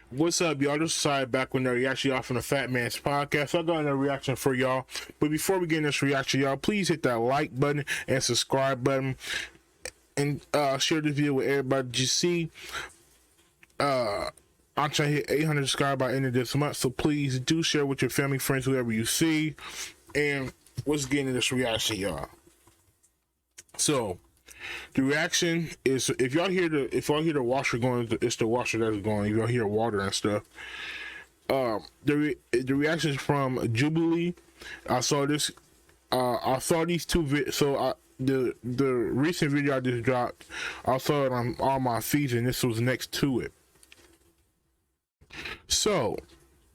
What's up, y'all? This is Side back when they're reaction y'all from the Fat Man's Podcast. I got another reaction for y'all. But before we get in this reaction, y'all, please hit that like button and subscribe button and share this video with everybody that you see. I'm trying to hit 800 subscribers by the end of this month, so please do share with your family, friends, whoever you see. And let's get into this reaction, y'all. So the reaction is, if y'all hear the washer going, it's the washer that's going. If y'all hear water and stuff, the reaction is from Jubilee. I saw this. I saw these two the recent video I just dropped. I saw it on all my feeds, and this was next to it. So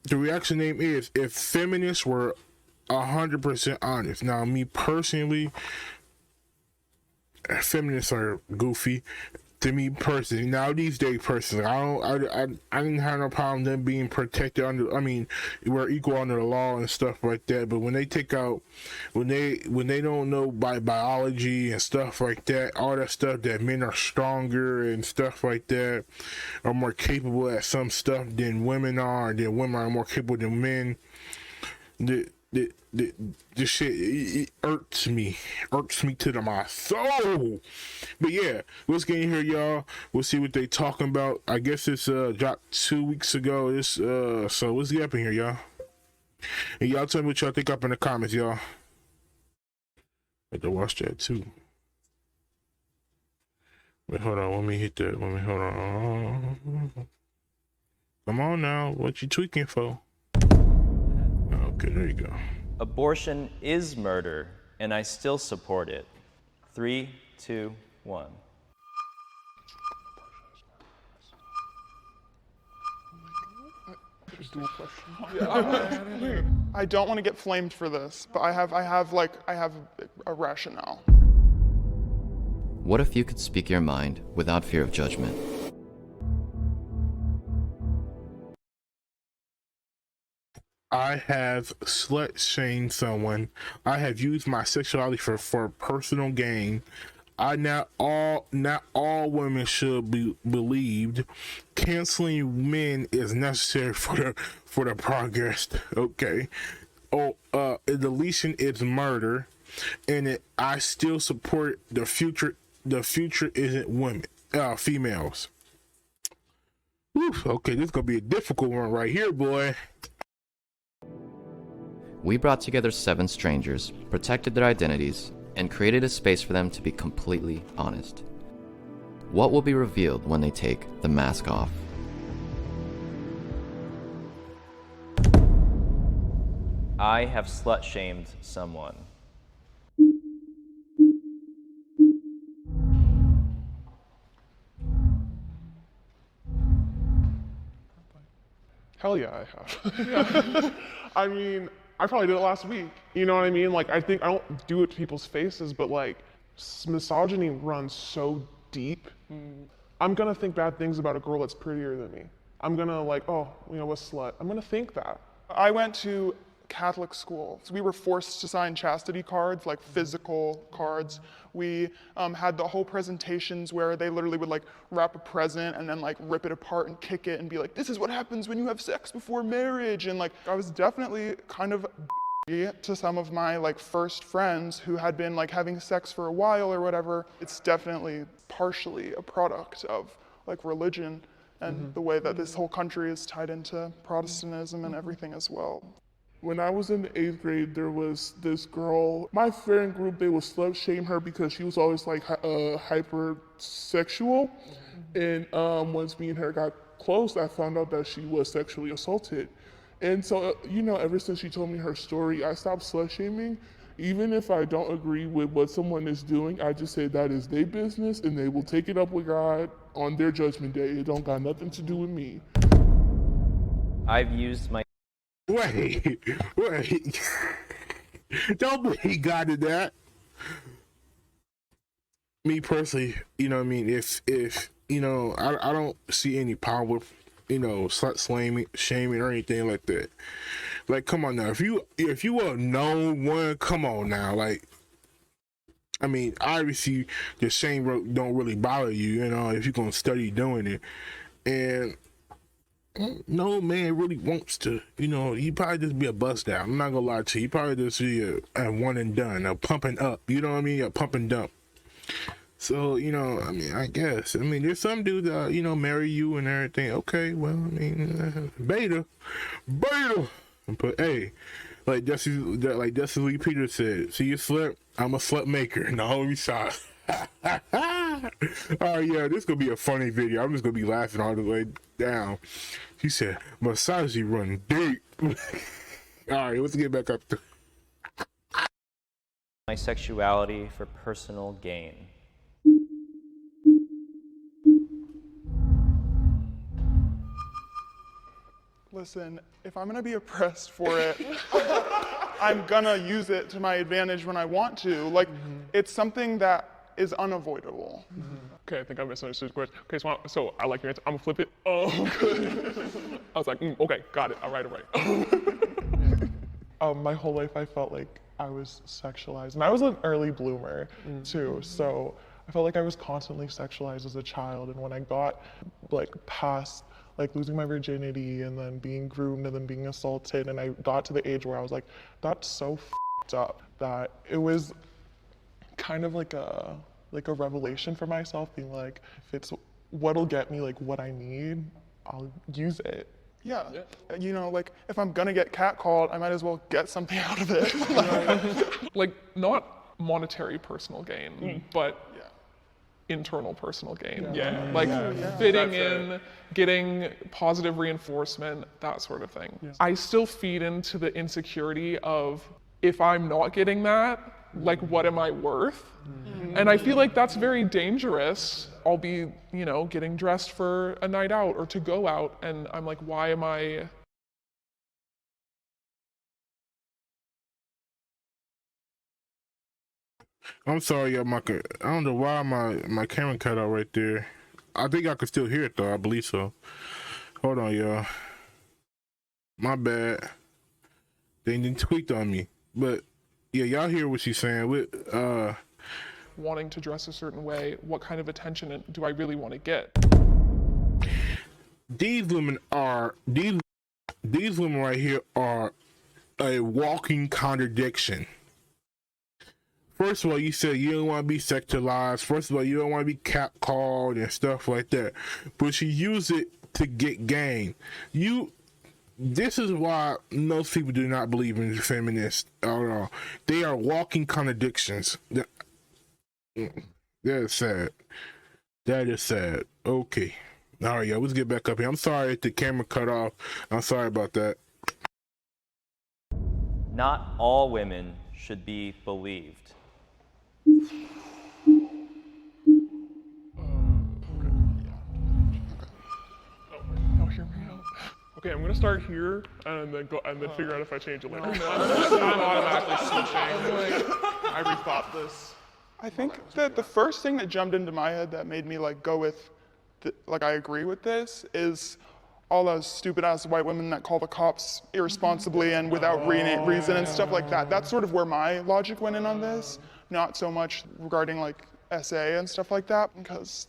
the reaction name is "If Feminists Were 100% Honest." Now, me personally, feminists are goofy to me personally. Now these days, personally, I didn't have no problem them being protected under. I mean, we're equal under the law and stuff like that. But when they take out, when they don't know by biology and stuff like that, all that stuff that men are stronger and stuff like that, are more capable at some stuff than women are, that women are more capable than men. This shit, it irks me to my soul. But yeah, let's get in here, y'all. We'll see what they talking about. I guess it's dropped 2 weeks ago. This so let's get up in here, y'all. And y'all tell me what y'all think up in the comments, y'all. I have to watch that too. Wait, hold on. Let me hit that. Hold on. Come on now. What you tweaking for? Okay, there you go. Abortion is murder, and I still support it. 3, 2, 1. I don't want to get flamed for this, but I have a rationale. What if you could speak your mind without fear of judgment? I have slut shamed someone. I have used my sexuality for personal gain. Not all women should be believed. Canceling men is necessary for the progress. Okay. Deletion is murder, and I still support the future. The future isn't women, females. Oof, okay, this is gonna be a difficult one right here, boy. We brought together 7 strangers, protected their identities, and created a space for them to be completely honest. What will be revealed when they take the mask off? I have slut-shamed someone. Hell yeah, I have. I mean, I probably did it last week. You know what I mean? Like, I don't do it to people's faces, but like, misogyny runs so deep. I'm gonna think bad things about a girl that's prettier than me. I'm gonna like, oh, you know, a slut. I'm gonna think that. I went to Catholic school, so we were forced to sign chastity cards, like physical cards. We had the whole presentations where they literally would like wrap a present and then like rip it apart and kick it and be like, this is what happens when you have sex before marriage. And like, I was definitely kind of to some of my like first friends who had been like having sex for a while or whatever. It's definitely partially a product of like religion and the way that this whole country is tied into Protestantism and everything as well. When I was in the 8th grade, there was this girl, my friend group, they would slut shame her because she was always like hypersexual. And once me and her got close, I found out that she was sexually assaulted. And so, you know, ever since she told me her story, I stopped slut shaming. Even if I don't agree with what someone is doing, I just say that is their business and they will take it up with God on their judgment day. It don't got nothing to do with me. I've used my Wait. Don't blame God in that. Me personally, you know what I mean, if you know, I don't see any problem with, you know, slut shaming or anything like that. Like, come on now, if you a known one, come on now. Like, I mean, obviously the shame don't really bother you, you know, if you're gonna study doing it. And no man really wants to, he probably just be a bust down. I'm not gonna lie to you. He probably just be a one and done, a pumping up. You know what I mean? A pump and dump. So, I guess. There's some dudes that, marry you and everything. Okay, well, beta. But hey, like Justice Lee Peters said, see you slut, I'm a slut maker. No, homie shot. Oh yeah, this gonna be a funny video. I'm just gonna be laughing all the way down. He said, misogyny run deep. All right, let's get back up to My sexuality for personal gain. Listen, if I'm gonna be oppressed for it, I'm gonna use it to my advantage when I want to. Like, it's something that is unavoidable. Okay, I think I misunderstood the question. Okay, so I like your answer. I'm gonna flip it. Oh, good. I was like, okay, got it. All right. My whole life I felt like I was sexualized, and I was an early bloomer too. So I felt like I was constantly sexualized as a child, and when I got past losing my virginity and then being groomed and then being assaulted, and I got to the age where I was like, that's so f***ed up, that it was kind of like a revelation for myself, being like, if it's what'll get me what I need, I'll use it. Yeah. If I'm gonna get catcalled, I might as well get something out of it. Not monetary personal gain, but internal personal gain. Fitting in, getting positive reinforcement, that sort of thing. I still feed into the insecurity of, if I'm not getting that, what am I worth? And I feel like that's very dangerous. I'll be, getting dressed for a night out or to go out, and I'm like, why am I... I'm sorry, y'all. I don't know why my camera cut out right there. I think I can still hear it though. I believe so. Hold on, y'all. My bad. They didn't tweaked on me, but yeah, y'all hear what she's saying. With wanting to dress a certain way, what kind of attention do I really want to get? These women right here are a walking contradiction. First of all, you said you don't want to be sexualized. First of all, you don't want to be catcalled and stuff like that. But you use it to get gain. This is why most people do not believe in feminists at all. They are walking contradictions. That is sad. That is sad. Okay. All right, y'all. Let's get back up here. I'm sorry if the camera cut off. I'm sorry about that. Not all women should be believed. Oh, hear me out. Okay, I'm gonna start here and then figure out if I change it later. I'm automatically switching. I rethought this. I think that the first thing that jumped into my head that made me go with, I agree with this, is all those stupid ass white women that call the cops irresponsibly and without reason and stuff like that. That's sort of where my logic went in on this. Not so much regarding SA and stuff like that, because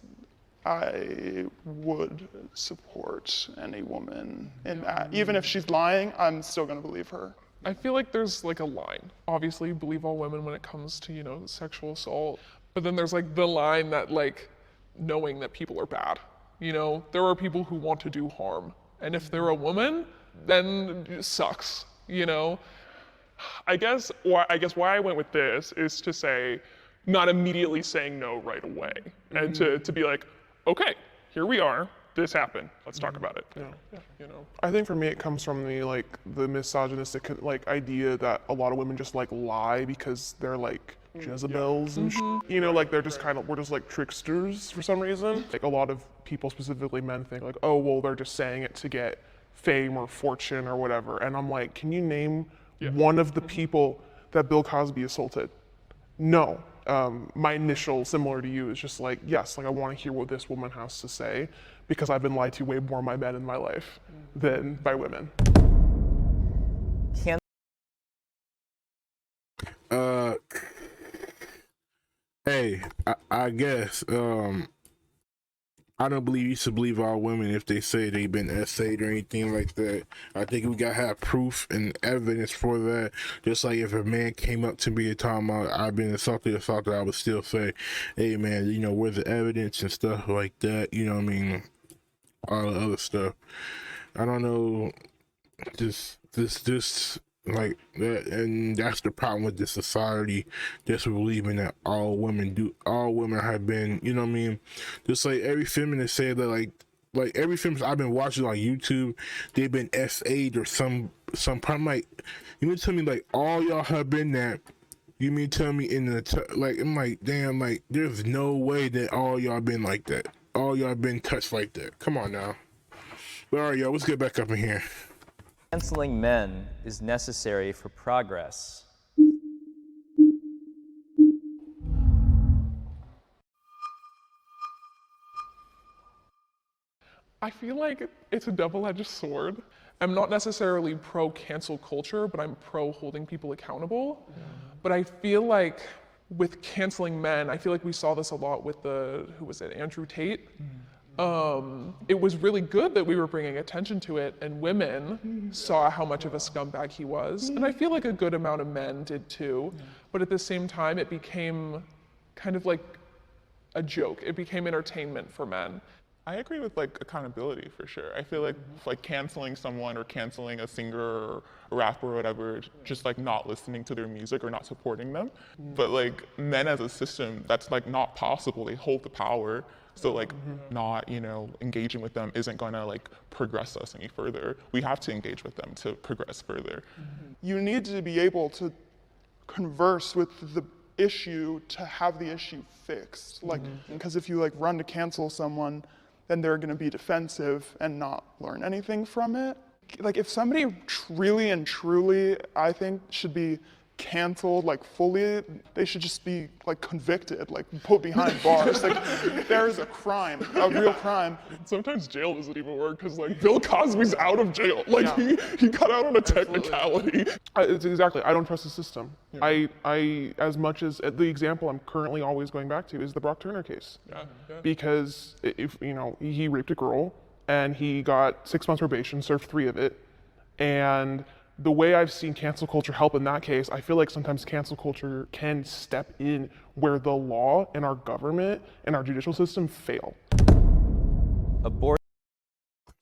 I would support any woman in that. Even if she's lying, I'm still gonna believe her. I feel like there's a line. Obviously, believe all women when it comes to, sexual assault. But then there's the line that knowing that people are bad. There are people who want to do harm. And if they're a woman, then it sucks, I guess why I went with this is to say, not immediately saying no right away, and to be like, okay, here we are. This happened. Let's talk about it. Yeah. I think for me it comes from the misogynistic idea that a lot of women just lie because they're Jezebels and they're just we're just tricksters for some reason. A lot of people, specifically men, think oh well, they're just saying it to get fame or fortune or whatever. And I'm like, can you name one of the people that Bill Cosby assaulted? No. My initial, similar to you, is just yes, I want to hear what this woman has to say, because I've been lied to way more by men in my life than by women. Hey, I guess I don't believe you should believe all women if they say they've been essayed or anything like that. I think we gotta have proof and evidence for that. Just like if a man came up to me and talking about I've been assaulted, I would still say, hey man, you know, where's the evidence and stuff like that, you know what I mean? All the other stuff. I don't know, just like that, and that's the problem with this society, just believing that all women have been, you know what I mean? Just like every feminist said that, like every feminist I've been watching on YouTube, they've been SA'd or some problem. Like, you mean tell me like all y'all have been that? You mean tell me in the like, I'm like, damn, like there's no way that all y'all been like that, all y'all been touched like that. Come on now. But all right, y'all, let's get back up in here. Canceling men is necessary for progress. I feel like it's a double-edged sword. I'm not necessarily pro cancel culture, but I'm pro holding people accountable. But I feel like with canceling men, I feel like we saw this a lot with who was it, Andrew Tate? It was really good that we were bringing attention to it, and women saw how much of a scumbag he was. And I feel like a good amount of men did too. But at the same time, it became kind of like a joke. It became entertainment for men. I agree with like accountability for sure. I feel like canceling someone or canceling a singer or a rapper or whatever, just like not listening to their music or not supporting them. But like men as a system, that's like not possible. They hold the power. So like not, you know, engaging with them isn't gonna like progress us any further. We have to engage with them to progress further. You need to be able to converse with the issue to have the issue fixed. Like, because if you like run to cancel someone, then they're gonna be defensive and not learn anything from it. Like if somebody really and truly, I think, should be canceled like fully, they should just be like convicted, like put behind bars. Like there is a crime, a real crime. Sometimes jail doesn't even work because like Bill Cosby's out of jail. Like he got out on a technicality. It's exactly, I don't trust the system. I as much as the example I'm currently always going back to is the Brock Turner case. Because if, you know, he raped a girl and he got 6 months probation, served 3 of it. And the way I've seen cancel culture help in that case, I feel like sometimes cancel culture can step in where the law and our government and our judicial system fail. I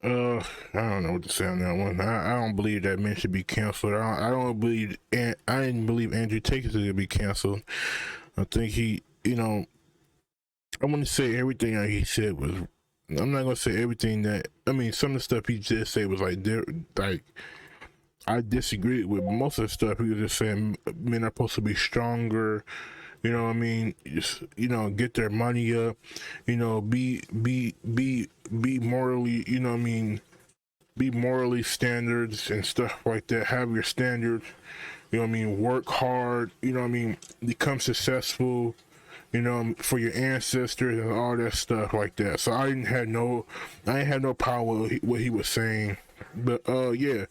don't know what to say on that one. I don't believe that men should be canceled. I didn't believe Andrew Tate should be canceled. I think he, you know, I want to say everything that he said was. I'm not gonna say everything that. I mean, some of the stuff he just said was like I disagreed with most of the stuff. He was just saying men are supposed to be stronger, you know what I mean? Just, you know, get their money up, you know, be morally, you know what I mean? Be morally standards and stuff like that. Have your standards, you know what I mean? Work hard, you know what I mean? Become successful, you know, for your ancestors and all that stuff like that. So I didn't have no power with what he was saying. But yeah.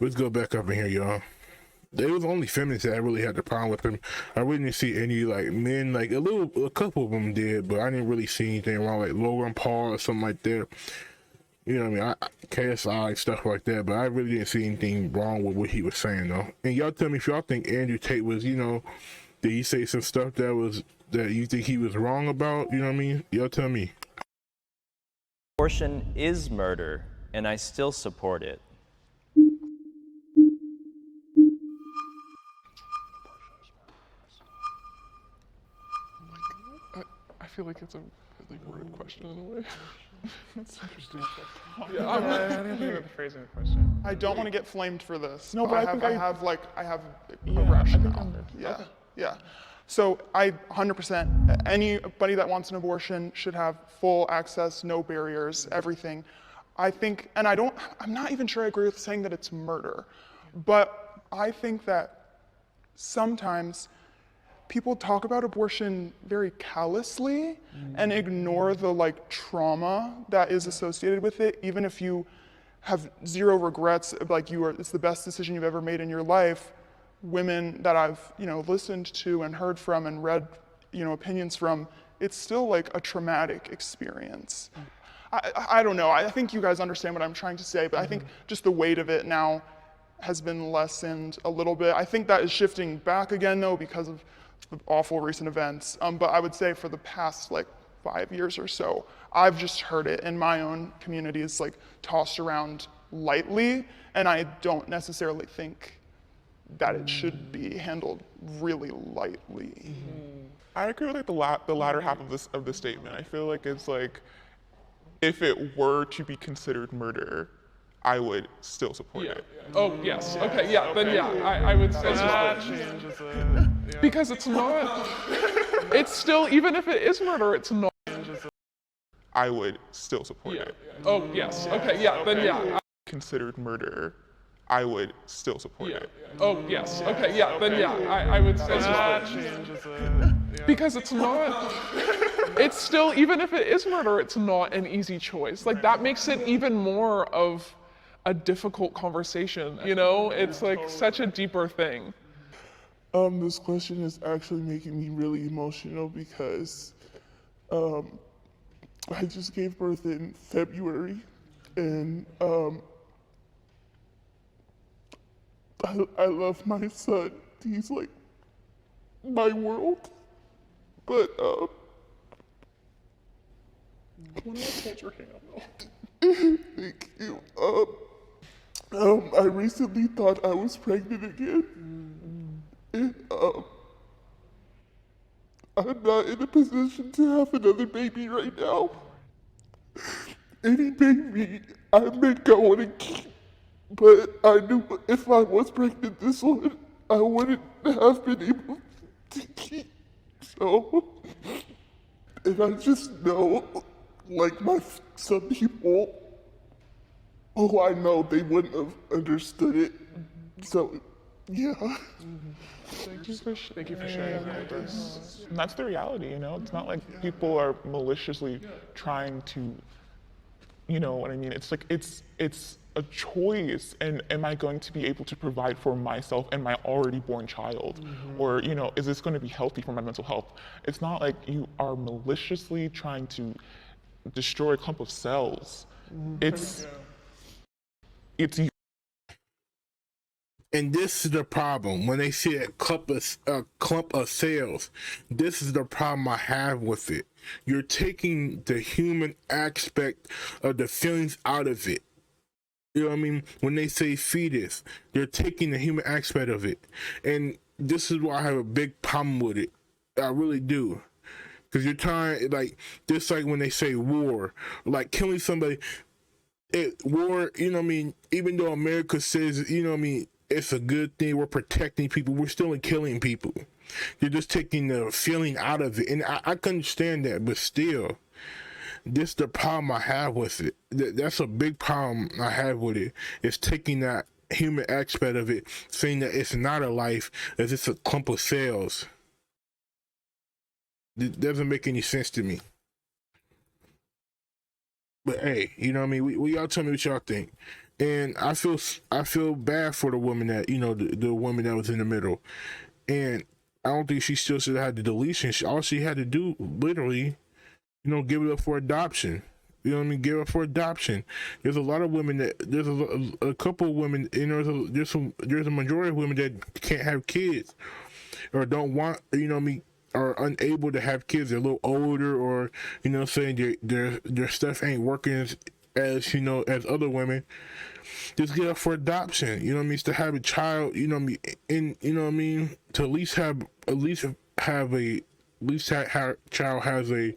Let's go back up in here, y'all. It was only feminists that really had the problem with him. I really didn't see any like men, like a couple of them did, but I didn't really see anything wrong, like Logan Paul or something like that. You know what I mean? KSI, stuff like that, but I really didn't see anything wrong with what he was saying though. And y'all tell me if y'all think Andrew Tate was, you know, did he say some stuff that you think he was wrong about? You know what I mean? Y'all tell me. Abortion is murder, and I still support it. I feel like it's a really rude question in a way. That's interesting. I didn't think of the phrasing of the question. I don't want to get flamed for this. No, but I think I have a rationale. Yeah. So I 100%, anybody that wants an abortion should have full access, no barriers, everything. I think, and I'm not even sure I agree with saying that it's murder, but I think that sometimes people talk about abortion very callously and ignore the like trauma that is associated with it, even if you have zero regrets, like it's the best decision you've ever made in your life. Women that I've, you know, listened to and heard from and read, you know, opinions from, it's still like a traumatic experience. I don't know. I think you guys understand what I'm trying to say, but I think just the weight of it now has been lessened a little bit. I think that is shifting back again though because of the awful recent events. But I would say for the past like 5 years or so, I've just heard it in my own communities like tossed around lightly, and I don't necessarily think that it should be handled really lightly. I agree with like the latter half of the statement. I feel like it's like, if it were to be considered murder, I would still support it. Oh, yes. Okay, yeah, then yeah, I would say That so. changes it. Because it's not, it's still, even if it is murder, it's not. I would still support it. Oh, yes. Okay, yeah, then yeah. Considered murder, I would still support it. Oh, yes. Okay, yeah, then yeah, I would say That so. changes it. Because it's not, it's still, even if it is murder, it's not an easy choice. Like, that makes it even more of a difficult conversation, you know? It's like such a deeper thing. This question is actually making me really emotional because I just gave birth in February, and I love my son. He's like my world. But when I touch your hand, thank you. I recently thought I was pregnant again, and I'm not in a position to have another baby right now. Any baby I may want to keep, but I knew if I was pregnant this one, I wouldn't have been able to keep. So, and I just know, like some people who I know, they wouldn't have understood it. So, yeah. Thank you for sharing that with us. And that's the reality, you know? It's not like people are maliciously trying to, you know what I mean? It's like, it's a choice, and am I going to be able to provide for myself and my already born child? Or, you know, is this going to be healthy for my mental health? It's not like you are maliciously trying to destroy a clump of cells. It's And this is the problem when they say a clump of cells. This is the problem I have with it. You're taking the human aspect of the feelings out of it. You know what I mean? When they say fetus, they're taking the human aspect of it, and this is why I have a big problem with it. I really do. Because you're trying, like, just like when they say war, like killing somebody. War, you know what I mean? Even though America says, you know what I mean, it's a good thing, we're protecting people, we're still killing people. You're just taking the feeling out of it. And I can understand that, but still, this is the problem I have with it. That's a big problem I have with it. It's taking that human aspect of it, saying that it's not a life, that it's a clump of cells. It doesn't make any sense to me. But hey, you know what I mean? We y'all tell me what y'all think. And I feel bad for the woman that, you know, the woman that was in the middle. And I don't think she still should have had the deletion. All she had to do, literally, you know, give it up for adoption. You know what I mean? Give it up for adoption. There's a lot of women that, there's a couple of women, you know, there's a majority of women that can't have kids or don't want, you know what I mean, are unable to have kids. They're a little older, or, you know what I'm saying, their stuff ain't working as you know, as other women. Just get up for adoption. You know what I mean? To have a child, you know what I mean, in, you know what I mean, to at least have her child has a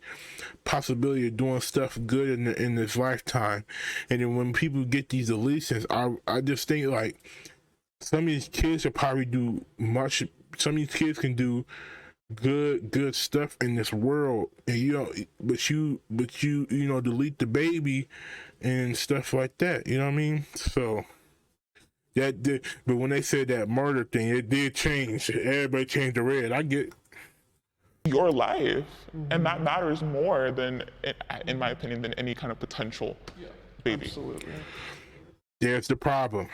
possibility of doing stuff good in this lifetime. And then when people get these deletions, I just think like some of these kids will probably do much. Some of these kids can do good stuff in this world, and you know, but you know, delete the baby and stuff like that. You know what I mean? So that did, but when they said that murder thing, it did change. Everybody changed the red. I get your life, and that matters more than, in my opinion, than any kind of potential baby. Absolutely. There's the problem.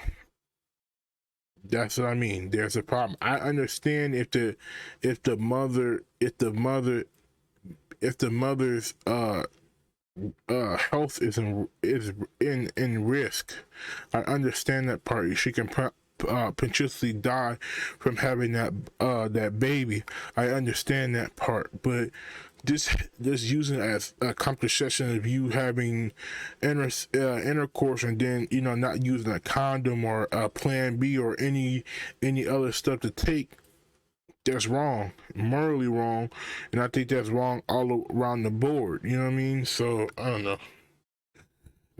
That's what I mean. There's a problem. I understand if the mother's health is in risk. I understand that part. She can potentially die from having that baby. I understand that part, but this using it as a contraception of you having intercourse, and then not using a condom or a Plan B or any other stuff to take. That's wrong, morally wrong, and I think that's wrong all around the board. You know what I mean? So I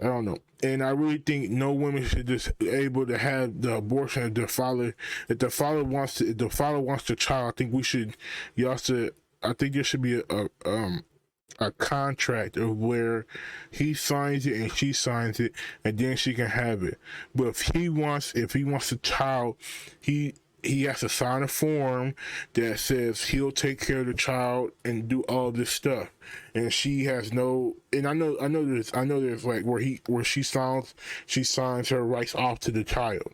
don't know. And I really think no woman should just able to have the abortion if the father wants the child. I think we should. I think there should be a contract of where he signs it and she signs it, and then she can have it. But if he wants the child, he has to sign a form that says he'll take care of the child and do all this stuff, and she has no. And I know there's like where she signs her rights off to the child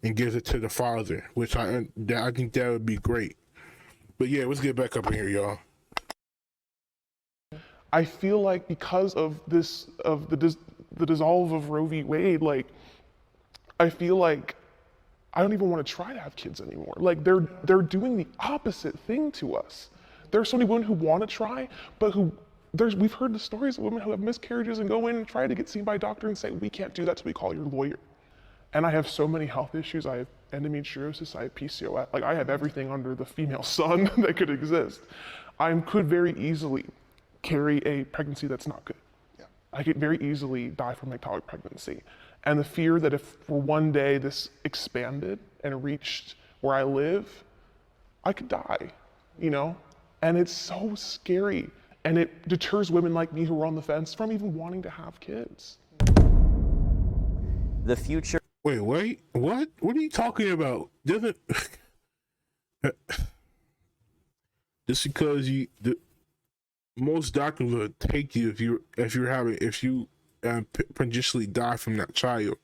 and gives it to the father, which I think that would be great. But yeah, let's get back up in here, y'all. I feel like because of the dissolve of Roe v. Wade, like I feel like I don't even want to try to have kids anymore. Like they're doing the opposite thing to us. There are so many women who want to try, but we've heard the stories of women who have miscarriages and go in and try to get seen by a doctor and say, we can't do that till we call your lawyer. And I have so many health issues. I have endometriosis, I have PCOS, like I have everything under the female sun that could exist. I could very easily carry a pregnancy that's not good. Yeah. I could very easily die from ectopic pregnancy. And the fear that if for one day this expanded and reached where I live, I could die, And it's so scary. And it deters women like me who are on the fence from even wanting to have kids. The future. Wait, what? What are you talking about? Doesn't just because most doctors will take you if you potentially die from that child.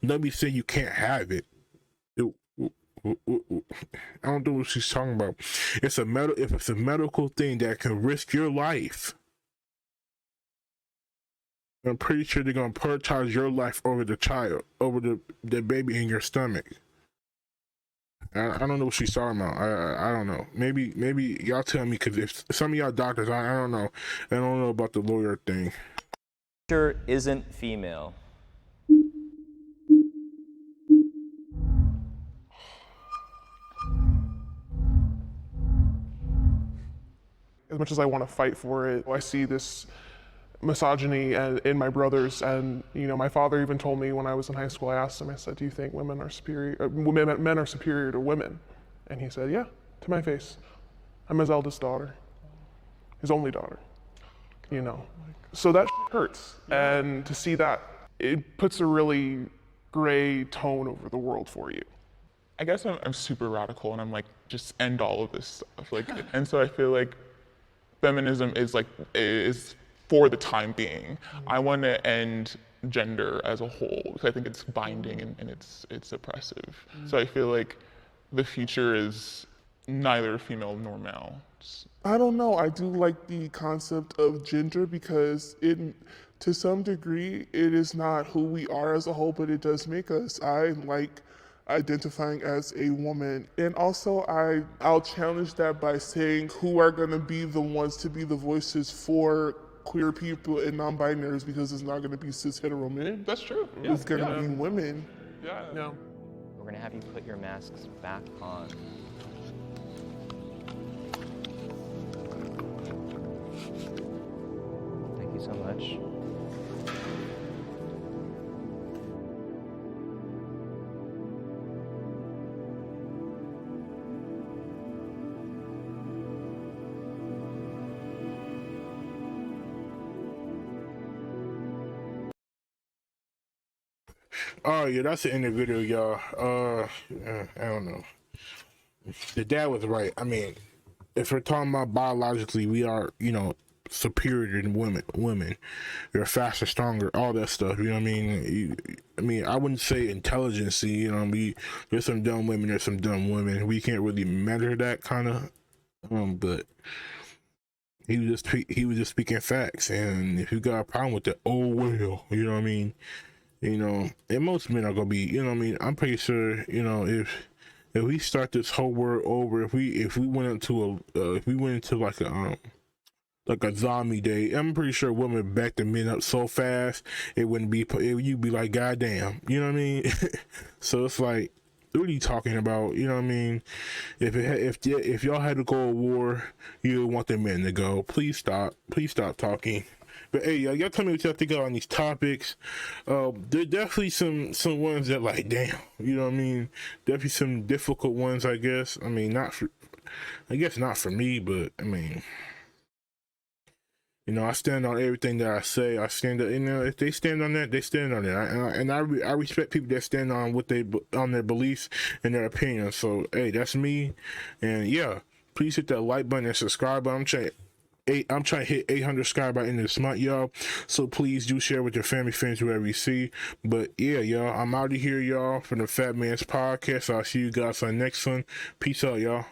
Nobody say you can't have it. I don't know what she's talking about. If it's a medical thing that can risk your life, I'm pretty sure they're gonna prioritize your life over the child, over the baby in your stomach. I don't know what she's talking about. I don't know. Maybe y'all tell me, because if some of y'all doctors, I don't know. I don't know about the lawyer thing. Future isn't female. As much as I want to fight for it, I see this misogyny in my brothers, and my father even told me when I was in high school. I asked him, I said, do you think men are superior to women? And he said, yeah, to my face. I'm his eldest daughter, his only daughter, So that hurts, and to see that, it puts a really gray tone over the world for you. I guess I'm super radical, and I'm like, just end all of this stuff. And so I feel like feminism is for the time being. I want to end gender as a whole, because I think it's binding and it's oppressive. So I feel like the future is neither female nor male. I don't know. I do like the concept of gender, because to some degree, it is not who we are as a whole, but it does make us. I like identifying as a woman. And also I'll challenge that by saying who are gonna be the ones to be the voices for queer people and non-binaries, because it's not gonna be cis hetero men. That's true. It's gonna be women. Yeah. No. We're gonna have you put your masks back on. Thank you so much. Oh yeah, that's the end of the video, y'all. I don't know. The dad was right. I mean, if we're talking about biologically, we are, superior than women. They're faster, stronger, all that stuff. You know what I mean? I wouldn't say intelligence. There's some dumb women. There's some dumb women. We can't really measure that kind of. But he was just speaking facts, and if you got a problem with it, oh well, you know what I mean. You know, and most men are gonna be, you know what I mean. I'm pretty sure, you know, if we start this whole world over, if we went into if we went into like a zombie day, I'm pretty sure women back the men up so fast it wouldn't be, you'd be like, God damn, you know what I mean. So it's like, what are you talking about? You know what I mean? If y'all had to go to war, you would want the men to go. Please stop talking. But hey, y'all tell me what y'all think on these topics. There definitely some ones that like, damn, you know what I mean? Definitely some difficult ones, I guess. I mean, not for me, but I mean, you know, I stand on everything that I say. I stand on, you know, if they stand on that, they stand on it. I respect people that stand on on their beliefs and their opinions. So hey, that's me. And yeah, please hit that like button and subscribe button. I'm trying to hit 800 subscribers by the end of this month, y'all. So please do share with your family, friends, whoever you see. But yeah, y'all, I'm out of here, y'all, from the Fat Man's Podcast. I'll see you guys on the next one. Peace out, y'all.